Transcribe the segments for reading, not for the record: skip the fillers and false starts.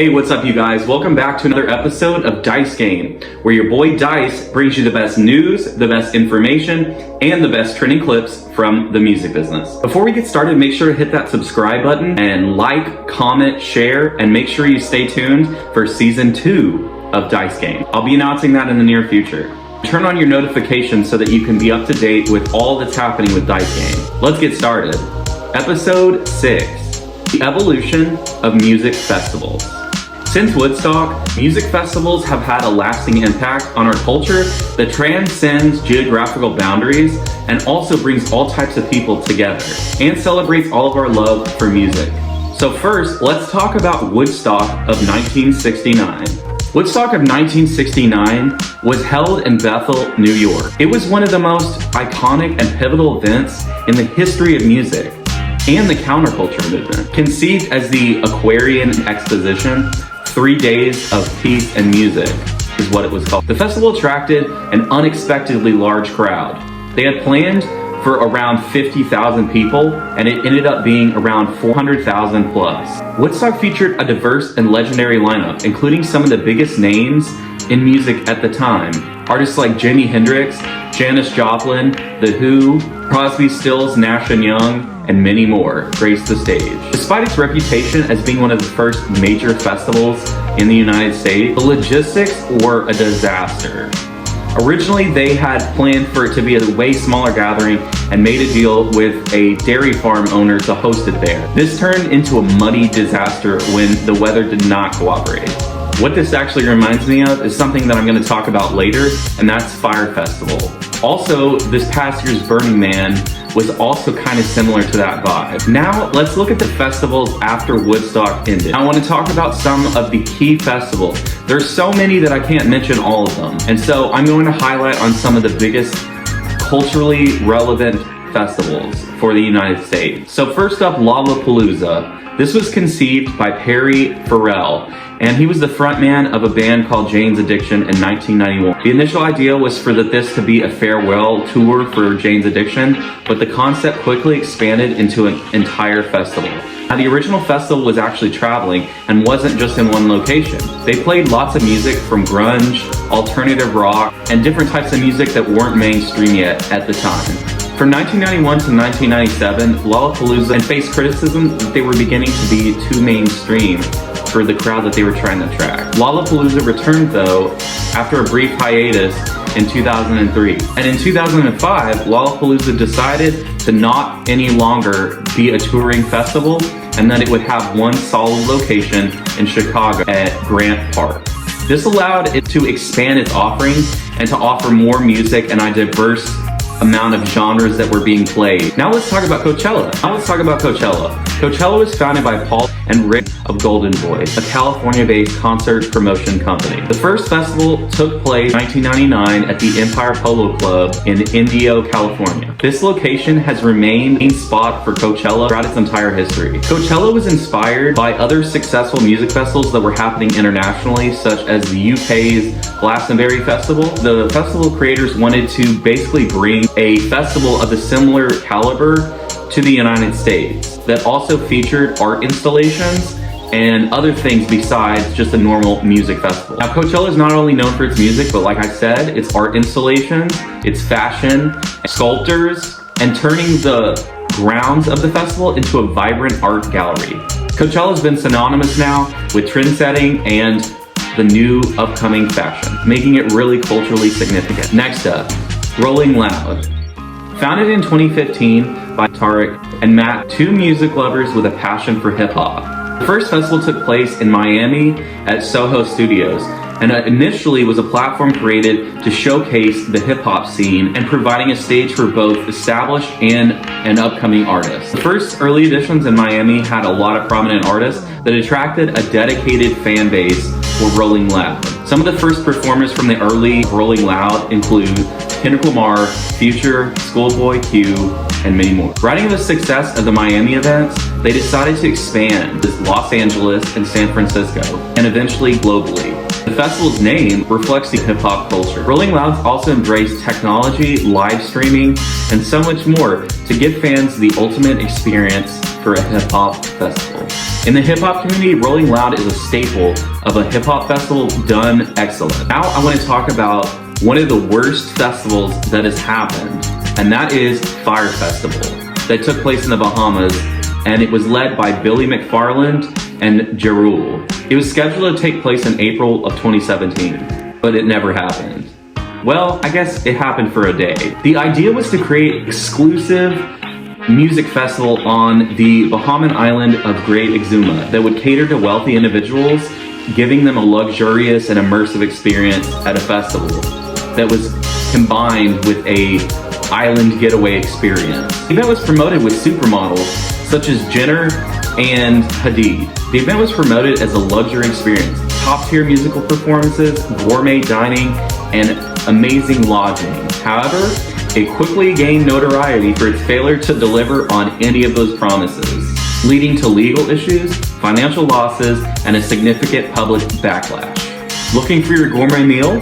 Hey, what's up you guys? Welcome back to another episode of DICEgame, where your boy Dice brings you the best news, the best information, and the best trending clips from the music business. Before we get started, make sure to hit that subscribe button and like, comment, share, and make sure you stay tuned for season 2 of DICEgame. I'll be announcing that in the near future. Turn on your notifications so that you can be up to date with all that's happening with DICEgame. Let's get started. Episode 6, the evolution of music festivals. Since Woodstock, music festivals have had a lasting impact on our culture that transcends geographical boundaries and also brings all types of people together and celebrates all of our love for music. So first, let's talk about Woodstock of 1969. Woodstock of 1969 was held in Bethel, New York. It was one of the most iconic and pivotal events in the history of music and the counterculture movement. Conceived as the Aquarian Exposition, 3 days of peace and music is what it was called. The festival attracted an unexpectedly large crowd. They had planned for around 50,000 people, and it ended up being around 400,000 plus. Woodstock featured a diverse and legendary lineup, including some of the biggest names in music at the time. Artists like Jimi Hendrix, Janis Joplin, The Who, Crosby, Stills, Nash & Young, and many more graced the stage. Despite its reputation as being one of the first major festivals in the United States, the logistics were a disaster. Originally, they had planned for it to be a way smaller gathering and made a deal with a dairy farm owner to host it there. This turned into a muddy disaster when the weather did not cooperate. What this actually reminds me of is something that I'm going to talk about later, and that's Fire Festival. Also, this past year's Burning Man was also kind of similar to that vibe. Now, let's look at the festivals after Woodstock ended. I want to talk about some of the key festivals. There's so many that I can't mention all of them. And so I'm going to highlight on some of the biggest culturally relevant festivals for the United States. So first up, Lollapalooza. This was conceived by Perry Farrell, and he was the frontman of a band called Jane's Addiction in 1991. The initial idea was for this to be a farewell tour for Jane's Addiction, but the concept quickly expanded into an entire festival. Now, the original festival was actually traveling and wasn't just in one location. They played lots of music from grunge, alternative rock, and different types of music that weren't mainstream yet at the time. From 1991 to 1997, Lollapalooza faced criticism that they were beginning to be too mainstream for the crowd that they were trying to attract. Lollapalooza returned though after a brief hiatus in 2003. And in 2005, Lollapalooza decided to not any longer be a touring festival and that it would have one solid location in Chicago at Grant Park. This allowed it to expand its offerings and to offer more music and a diverse amount of genres that were being played. Now let's talk about Coachella. Coachella was founded by Paul and Rick of Golden Voice, a California-based concert promotion company. The first festival took place in 1999 at the Empire Polo Club in Indio, California. This location has remained the main spot for Coachella throughout its entire history. Coachella was inspired by other successful music festivals that were happening internationally, such as the UK's Glastonbury Festival. The festival creators wanted to basically bring a festival of a similar caliber to the United States that also featured art installations and other things besides just a normal music festival. Now, Coachella is not only known for its music, but like I said, its art installations, its fashion, sculptors, and turning the grounds of the festival into a vibrant art gallery. Coachella has been synonymous now with trend setting and the new upcoming fashion, making it really culturally significant. Next up, Rolling Loud. Founded in 2015 by Tarek and Matt, two music lovers with a passion for hip-hop. The first festival took place in Miami at Soho Studios, and initially was a platform created to showcase the hip-hop scene and providing a stage for both established and upcoming artists. The first early editions in Miami had a lot of prominent artists that attracted a dedicated fan base for Rolling Loud. Some of the first performers from the early Rolling Loud include Kendrick Lamar, Future, Schoolboy Q, and many more. Riding the success of the Miami events, they decided to expand to Los Angeles and San Francisco, and eventually globally. The festival's name reflects the hip-hop culture. Rolling Loud also embraced technology, live streaming, and so much more to give fans the ultimate experience for a hip-hop festival. In the hip-hop community, Rolling Loud is a staple of a hip-hop festival done excellent. Now I want to talk about one of the worst festivals that has happened, and that is Fyre Festival, that took place in the Bahamas, and it was led by Billy McFarland and Ja Rule. It was scheduled to take place in April of 2017, but it never happened. Well, I guess it happened for a day. The idea was to create exclusive music festival on the Bahamian island of Great Exuma that would cater to wealthy individuals, giving them a luxurious and immersive experience at a festival that was combined with a island getaway experience. The event was promoted with supermodels such as Jenner and Hadid. The event was promoted as a luxury experience, top-tier musical performances, gourmet dining, and amazing lodging. However, it quickly gained notoriety for its failure to deliver on any of those promises, leading to legal issues, financial losses, and a significant public backlash. Looking for your gourmet meal?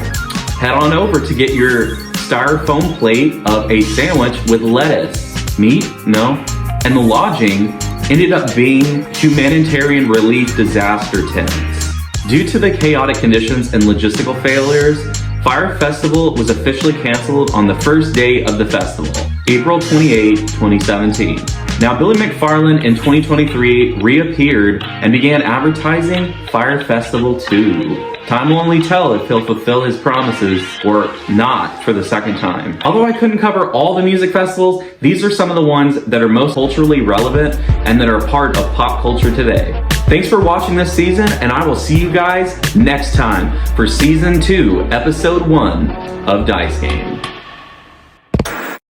Head on over to get your styrofoam plate of a sandwich with lettuce. Meat? No. And the lodging ended up being humanitarian relief disaster tents. Due to the chaotic conditions and logistical failures, Fyre Festival was officially canceled on the first day of the festival, April 28, 2017. Now, Billy McFarland in 2023 reappeared and began advertising Fyre Festival 2. Time will only tell if he'll fulfill his promises or not for the second time. Although I couldn't cover all the music festivals, these are some of the ones that are most culturally relevant and that are a part of pop culture today. Thanks for watching this season, and I will see you guys next time for Season 2, Episode 1 of DICEgame.